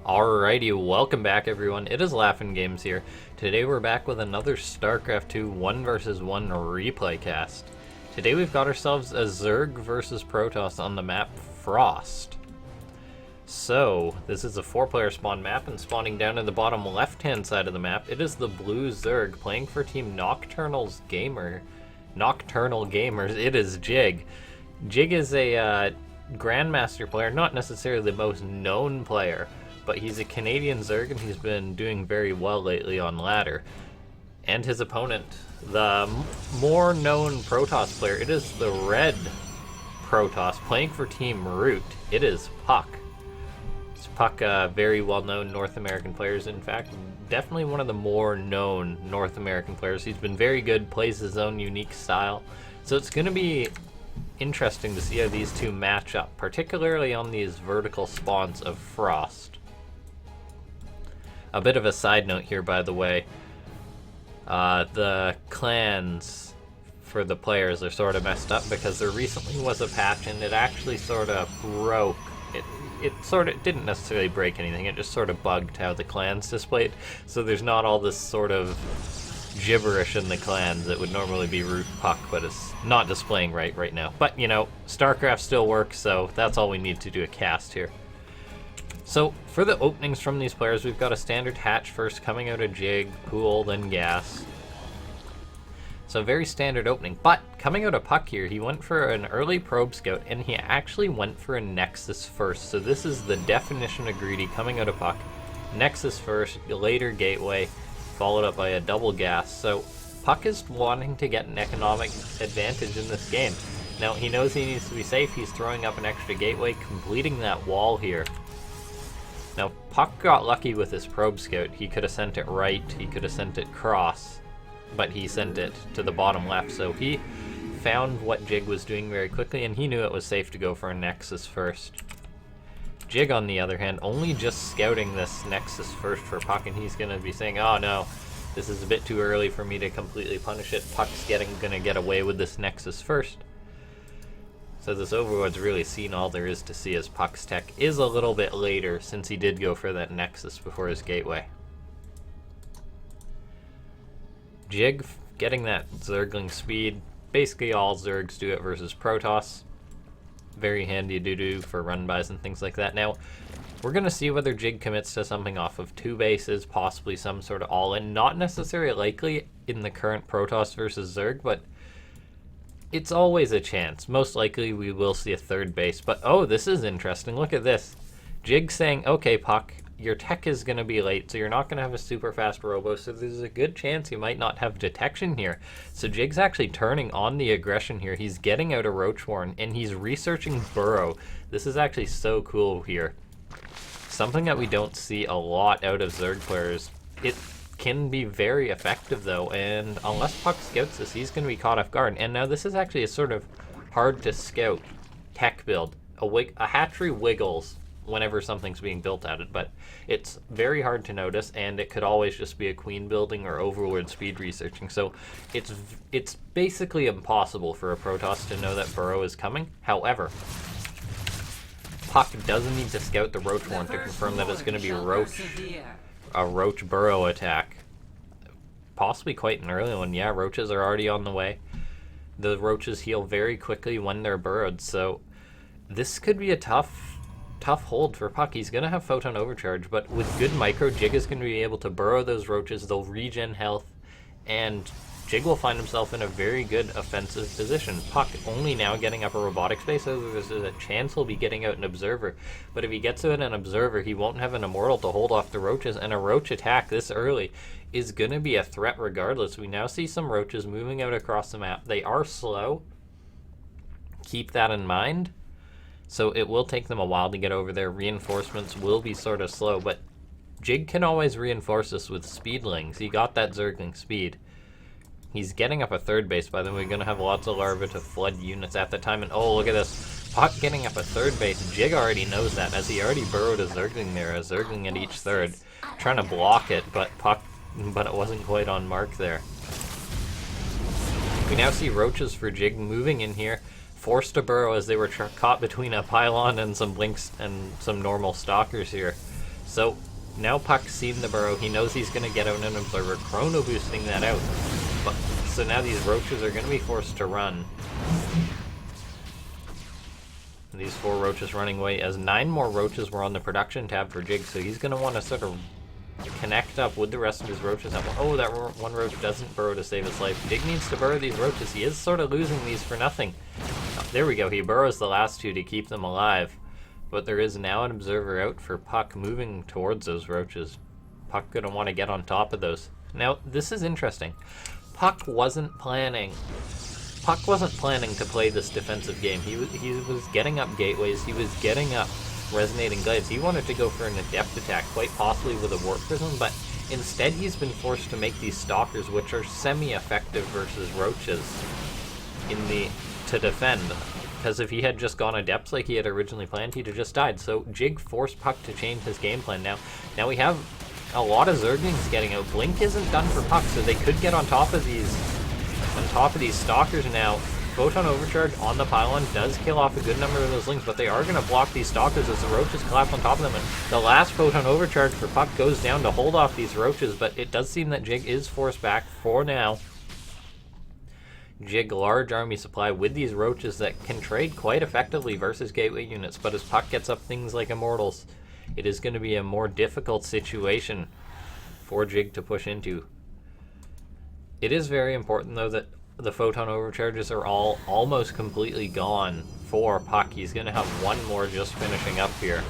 Alrighty, welcome back everyone. It is LaughNgamez here. Today we're back with another Starcraft 2 1 vs 1 replay cast. Today we've got ourselves a Zerg versus Protoss on the map Frost. So, this is a 4-player spawn map, and spawning down in the bottom left-hand side of the map, it is the blue Zerg playing for Team Nocturnal Gamers. It is Jig. Jig is a Grandmaster player, not necessarily the most known player, but he's a Canadian Zerg and he's been doing very well lately on ladder. And his opponent, the more known Protoss player, it is the red Protoss playing for Team Root. It is puCK. It's puCK, very well known North American players. In fact, definitely one of the more known North American players. He's been very good, plays his own unique style. So it's going to be interesting to see how these two match up, particularly on these vertical spawns of Frost. A bit of a side note here, by the way. The clans for the players are sort of messed up because there recently was a patch and it actually sort of broke. It sort of didn't necessarily break anything, it just sort of bugged how the clans displayed. So there's not all this sort of gibberish in the clans that would normally be root puCK, but it's not displaying right now. But, you know, Starcraft still works, so that's all we need to do a cast here. So, for the openings from these players, we've got a standard hatch first coming out of Jig, pool, then gas. So, very standard opening. But, coming out of puCK here, he went for an early probe scout, and he actually went for a Nexus first. So, this is the definition of greedy coming out of puCK. Nexus first, later gateway, followed up by a double gas. So, puCK is wanting to get an economic advantage in this game. Now, he knows he needs to be safe. He's throwing up an extra gateway, completing that wall here. Now, puCK got lucky with his probe scout. He could have sent it right, he could have sent it cross, but he sent it to the bottom left, so he found what Jig was doing very quickly, and he knew it was safe to go for a Nexus first. Jig, on the other hand, only just scouting this Nexus first for puCK, and he's going to be saying, oh no, this is a bit too early for me to completely punish it. puCK's going to get away with this Nexus first. So this Overlord's really seen all there is to see, as puCK's tech is a little bit later since he did go for that Nexus before his gateway. Jig getting that Zergling speed. Basically all Zergs do it versus Protoss. Very handy doo-doo for run-bys and things like that. Now, we're going to see whether Jig commits to something off of 2 bases, possibly some sort of all-in. Not necessarily likely in the current Protoss versus Zerg, but it's always a chance. Most likely we will see a 3rd base, but oh, this is interesting. Look at this. Jig saying, okay, puCK, your tech is going to be late, so you're not going to have a super fast robo, so there's a good chance you might not have detection here. So Jig's actually turning on the aggression here. He's getting out a Roach Warren, and he's researching Burrow. This is actually so cool here. Something that we don't see a lot out of Zerg players. It can be very effective though, and unless puCK scouts this, he's going to be caught off guard. And now this is actually a sort of hard to scout tech build. A hatchery wiggles whenever something's being built at it, but it's very hard to notice, and it could always just be a queen building or Overlord speed researching. So it's basically impossible for a Protoss to know that Burrow is coming. However, puCK doesn't need to scout the Roach Warren to confirm that it's going to be a Roach Burrow attack. Possibly quite an early one. Yeah, Roaches are already on the way. The Roaches heal very quickly when they're burrowed, so this could be a tough hold for puCK. He's going to have Photon Overcharge, but with good micro, Jig is going to be able to burrow those Roaches. They'll regen health, and Jig will find himself in a very good offensive position. puCK only now getting up a robotic space, so there's a chance he'll be getting out an Observer. But if he gets out an Observer, he won't have an Immortal to hold off the Roaches, and a Roach attack this early is going to be a threat regardless. We now see some Roaches moving out across the map. They are slow. Keep that in mind. So it will take them a while to get over there. Reinforcements will be sort of slow, but Jig can always reinforce this with Speedlings. He got that Zergling speed. He's getting up a 3rd base, by the way. We're going to have lots of larvae to flood units at the time. And oh, look at this. puCK getting up a 3rd base. Jig already knows that, as he already burrowed a Zergling there. A Zergling at each 3rd. Trying to block it, but it wasn't quite on mark there. We now see Roaches for Jig moving in here. forced to burrow as they were caught between a pylon and some blinks and some normal stalkers here. So now puCK's seen the burrow. He knows he's going to get out an observer, chrono boosting that out. But, so now these roaches are going to be forced to run. These 4 roaches running away, as 9 more roaches were on the production tab for Jig, so he's going to want to sort of connect up with the rest of his roaches. Oh, that one roach doesn't burrow to save his life. Jig needs to burrow these roaches. He is sort of losing these for nothing. Oh, there we go. He burrows the last 2 to keep them alive. But there is now an observer out for puCK moving towards those roaches. puCK going to want to get on top of those. Now, this is interesting. puCK wasn't planning to play this defensive game. He was getting up gateways. He was getting up resonating glaives. He wanted to go for an adept attack, quite possibly with a warp prism, but instead he's been forced to make these stalkers, which are semi-effective versus roaches to defend. Because if he had just gone adepts like he had originally planned, he'd have just died. So Jig forced puCK to change his game plan. Now we have a lot of Zerglings getting out. Blink isn't done for puCK, so they could get on top of these stalkers now. Photon Overcharge on the pylon does kill off a good number of those lings, but they are going to block these stalkers as the roaches collapse on top of them. And the last Photon Overcharge for puCK goes down to hold off these roaches, but it does seem that Jig is forced back for now. Jig large army supply with these roaches that can trade quite effectively versus gateway units, but as puCK gets up things like Immortals, it is going to be a more difficult situation for Jig to push into. It is very important, though, that the Photon Overcharges are all almost completely gone for puCK. He's going to have 1 more just finishing up here.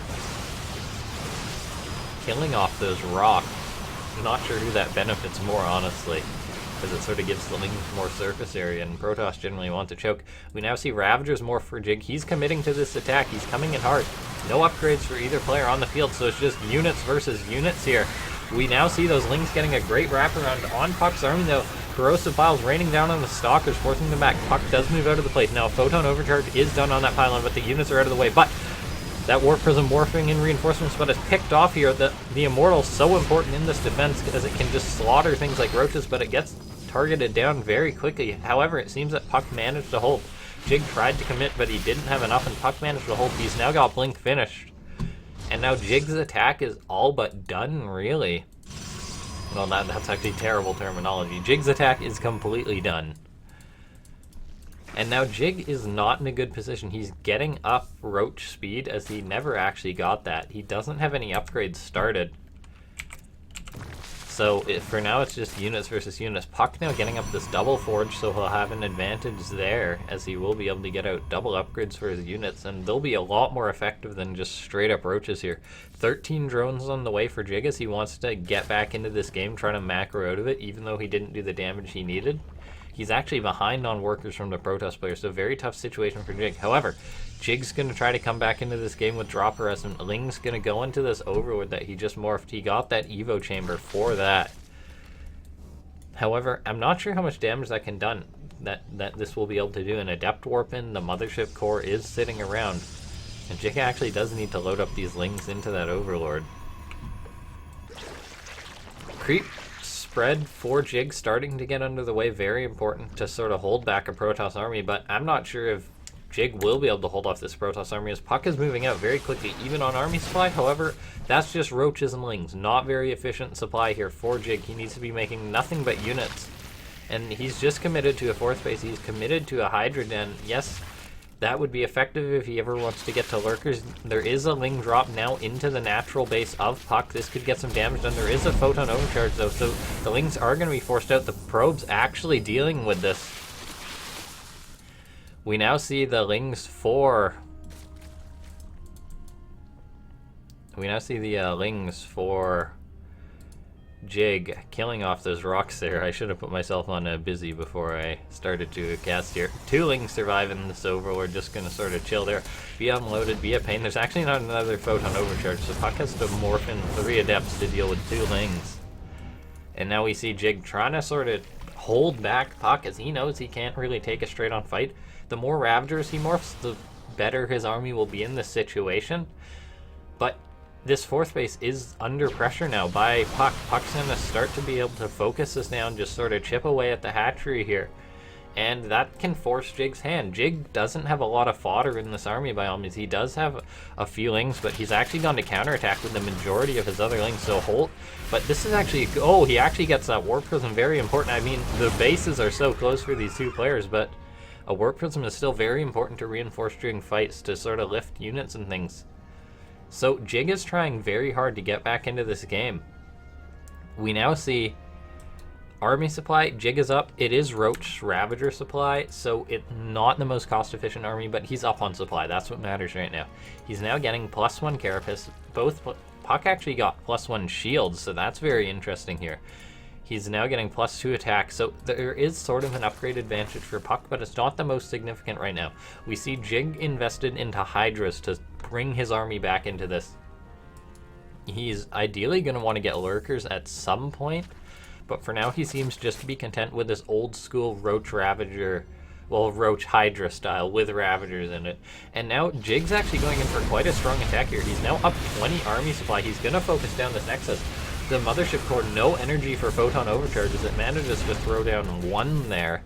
Killing off those rocks. Not sure who that benefits more, honestly, because it sort of gives the Lings more surface area, and Protoss generally want to choke. We now see Ravagers more for Jig. He's committing to this attack. He's coming in hard. No upgrades for either player on the field, so it's just units versus units here. We now see those Lings getting a great wraparound on puCK's army, though. Corrosive Piles raining down on the Stalkers, forcing them back. puCK does move out of the place. Now, a Photon Overcharge is done on that pylon, but the units are out of the way. But that Warp Prism morphing in reinforcements, but is picked off here. The Immortal's so important in this defense as it can just slaughter things like roaches, but it gets targeted down very quickly. However, it seems that puCK managed to hold. Jig tried to commit, but he didn't have enough, and puCK managed to hold. He's now got Blink finished. And now Jig's attack is all but done, really. Well, that's actually terrible terminology. Jig's attack is completely done. And now Jig is not in a good position. He's getting up roach speed, as he never actually got that. He doesn't have any upgrades started. So for now, it's just units versus units. puCK now getting up this double forge, so he'll have an advantage there, as he will be able to get out double upgrades for his units, and they'll be a lot more effective than just straight up roaches here. 13 drones on the way for Jig as he wants to get back into this game, trying to macro out of it, even though he didn't do the damage he needed. He's actually behind on workers from the Protoss players, so very tough situation for Jig. However, Jig's going to try to come back into this game with Dropper, as Ling's going to go into this Overlord that he just morphed. He got that Evo chamber for that. However, I'm not sure how much damage that can done. That this will be able to do. An Adept Warp in, the Mothership Core is sitting around. And Jig actually does need to load up these Lings into that Overlord. Creep spread for Jig starting to get under the way. Very important to sort of hold back a Protoss army, but I'm not sure if Jig will be able to hold off this Protoss army, as puCK is moving out very quickly, even on army supply. However, that's just roaches and Lings. Not very efficient supply here for Jig. He needs to be making nothing but units. And he's just committed to a 4th base. He's committed to a Hydra Den. Yes, that would be effective if he ever wants to get to Lurkers. There is a Ling drop now into the natural base of puCK. This could get some damage done. There is a Photon Overcharge, though, so the Lings are going to be forced out. The Probe's actually dealing with this. We now see the Lings for... Jig killing off those rocks there. I should have put myself on a busy before I started to cast here. 2 Lings survive in this Overlord, just going to sort of chill there. Be unloaded, be a pain. There's actually not another Photon Overcharge, so puCK has to morph in 3 Adepts to deal with 2 Lings. And now we see Jig trying to sort of hold back puCK, as he knows he can't really take a straight-on fight. The more Ravagers he morphs, the better his army will be in this situation. But this 4th base is under pressure now by puCK. puCK's going to start to be able to focus this down, just sort of chip away at the hatchery here. and that can force Jig's hand. Jig doesn't have a lot of fodder in this army by all means. He does have a few lings, but he's actually gone to counterattack with the majority of his other lings, so Holt. But this is actually, oh, he actually gets that Warp Prism, very important. I mean, the bases are so close for these two players, but a Warp Prism is still very important to reinforce during fights to sort of lift units and things. So Jig is trying very hard to get back into this game. We now see army supply. Jig is up. It is Roach Ravager supply, so it's not the most cost-efficient army, but he's up on supply. That's what matters right now. He's now getting +1 Carapace. Both puCK actually got +1 shields, so that's very interesting here. He's now getting +2 attack, so there is sort of an upgrade advantage for puCK, but it's not the most significant right now. We see Jig invested into Hydras to bring his army back into this. He's ideally going to want to get Lurkers at some point, but for now he seems just to be content with this old school Roach Ravager, well, Roach Hydra style with Ravagers in it. And now Jig's actually going in for quite a strong attack here. He's now up 20 army supply. He's going to focus down this Nexus. The Mothership Core, no energy for Photon Overcharges. It manages to throw down 1 there.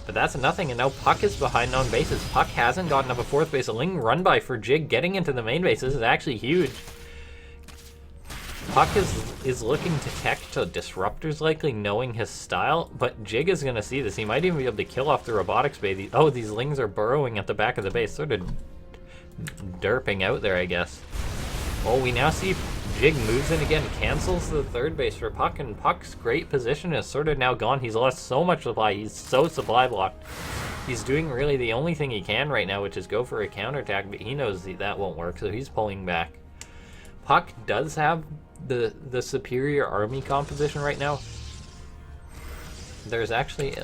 But that's nothing, and now puCK is behind on bases. puCK hasn't gotten up a 4th base. A Ling run by for Jig getting into the main base. This is actually huge. puCK is looking to tech to Disruptors, likely knowing his style, but Jig is going to see this. He might even be able to kill off the Robotics base. Oh, these Lings are burrowing at the back of the base, sort of derping out there, I guess. Well, we now see Jig moves in again, cancels the 3rd base for puCK, and puCK's great position is sort of now gone. He's lost so much supply. He's so supply blocked. He's doing really the only thing he can right now, which is go for a counterattack, but he knows that won't work, so he's pulling back. puCK does have the superior army composition right now. There's actually,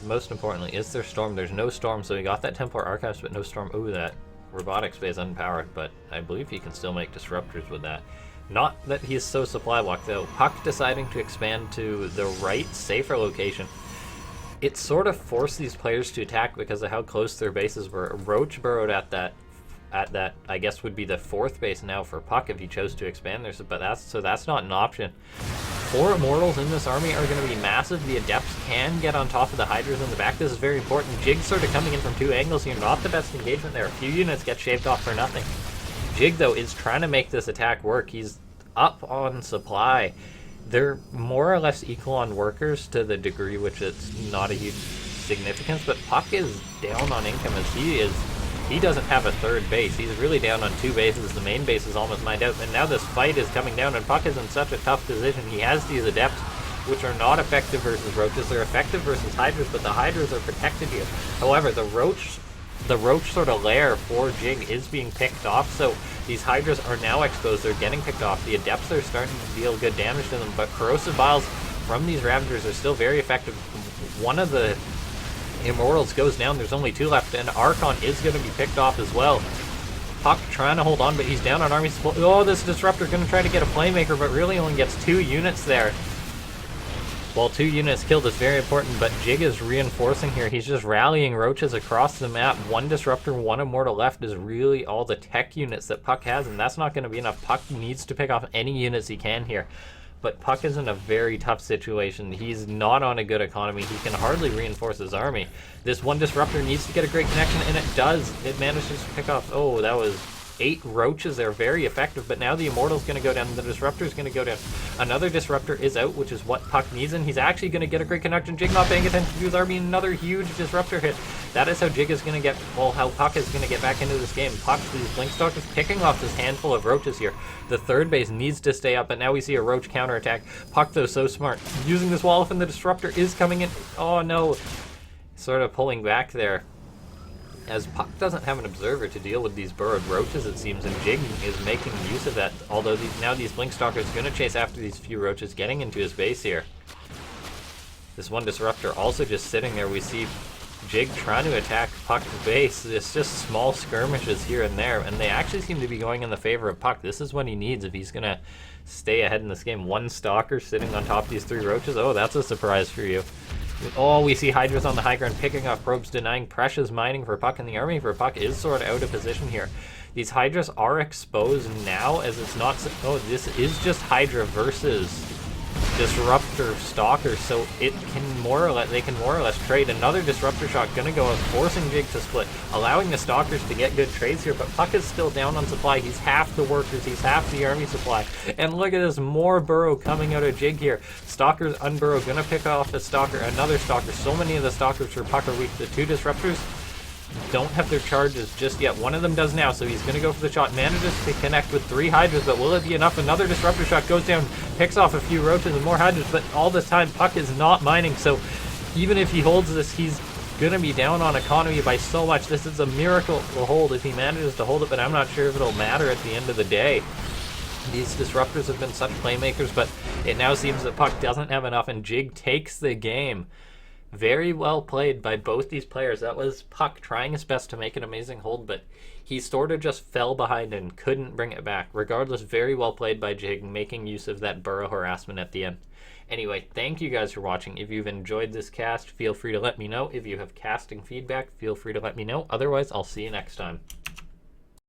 most importantly, is there Storm? There's no Storm, so he got that Templar Archives, but no Storm. Ooh, that Robotics base unpowered, but I believe he can still make Disruptors with that. Not that he's so supply blocked, though. puCK deciding to expand to the right, safer location. It sort of forced these players to attack because of how close their bases were. Roach burrowed at that, I guess would be the 4th base now for puCK if he chose to expand there, but that's not an option. 4 Immortals in this army are going to be massive. The Adepts can get on top of the Hydras in the back. This is very important. Jig sort of coming in from 2 angles here. Not the best engagement there. A few units get shaved off for nothing. Jig, though, is trying to make this attack work. He's up on supply. They're more or less equal on workers to the degree which it's not a huge significance, but puCK is down on income as he doesn't have a 3rd base. He's really down on 2 bases. The main base is almost mined out, and now this fight is coming down, and puCK is in such a tough position. He has these Adepts, which are not effective versus Roaches. They're effective versus Hydras, but the Hydras are protected here. However, the Roach sort of lair for Jig is being picked off, so these Hydras are now exposed. They're getting picked off. The Adepts are starting to deal good damage to them, but Corrosive Vials from these Ravagers are still very effective. One of the Immortals goes down. There's only 2 left, and Archon is going to be picked off as well. puCK trying to hold on, but he's down on army supply. Oh, this Disruptor going to try to get a Playmaker, but really only gets 2 units there. Well, 2 units killed is very important, but Jig is reinforcing here. He's just rallying Roaches across the map. 1 Disruptor, 1 Immortal left is really all the tech units that puCK has, and that's not going to be enough. puCK needs to pick off any units he can here. But puCK is in a very tough situation. He's not on a good economy. He can hardly reinforce his army. This 1 Disruptor needs to get a great connection, and it does. It manages to pick off, oh, that was 8 Roaches. They're very effective, but now the Immortal's going to go down. The Disruptor's going to go down. Another Disruptor is out, which is what puCK needs, and he's actually going to get a great connection. Jig not paying attention to his army. Another huge Disruptor hit. That is how Jig is going to get, well, how puCK is going to get back into this game. puCK, these Blink Stalkers picking off this handful of Roaches here. The 3rd base needs to stay up, but now we see a Roach counterattack. puCK, though, so smart. Using this wall, and the Disruptor is coming in. Oh, no. Sort of pulling back there, as puCK doesn't have an observer to deal with these burrowed Roaches, it seems, and Jig is making use of that, although now these Blink Stalkers are going to chase after these few Roaches getting into his base here. This 1 Disruptor also just sitting there. We see Jig trying to attack puCK's base. It's just small skirmishes here and there, and they actually seem to be going in the favor of puCK. This is what he needs if he's going to stay ahead in this game. 1 Stalker sitting on top of these 3 Roaches. Oh, that's a surprise for you. Oh, we see Hydras on the high ground picking off probes, denying precious mining for puCK, and the army for puCK is sort of out of position here. These Hydras are exposed now, as it's not... Oh, this is just Hydra versus disruptor stalker, so it can they can more or less trade. Another disruptor shot gonna go out, forcing Jig to split, allowing the stalkers to get good trades here, but puCK is still down on supply. He's half the workers, he's half the army supply. And look at this, more burrow coming out of Jig here. Stalkers unburrow, gonna pick off a stalker, another stalker. So many of the stalkers for puCK are weak. The two disruptors don't have their charges just yet. One of them does now, so he's going to go for the shot. Manages to connect with 3 Hydras, but will it be enough? Another disruptor shot goes down, picks off a few roaches and more Hydras, but all this time puCK is not mining, so even if he holds this, he's going to be down on economy by so much. This is a miracle to hold if he manages to hold it, but I'm not sure if it'll matter at the end of the day. These disruptors have been such playmakers, but it now seems that puCK doesn't have enough, and Jig takes the game. Very well played by both these players. That was puCK trying his best to make an amazing hold, but he sort of just fell behind and couldn't bring it back. Regardless, very well played by Jig, making use of that burrow harassment at the end. Anyway, thank you guys for watching. If you've enjoyed this cast, feel free to let me know. If you have casting feedback, feel free to let me know. Otherwise, I'll see you next time.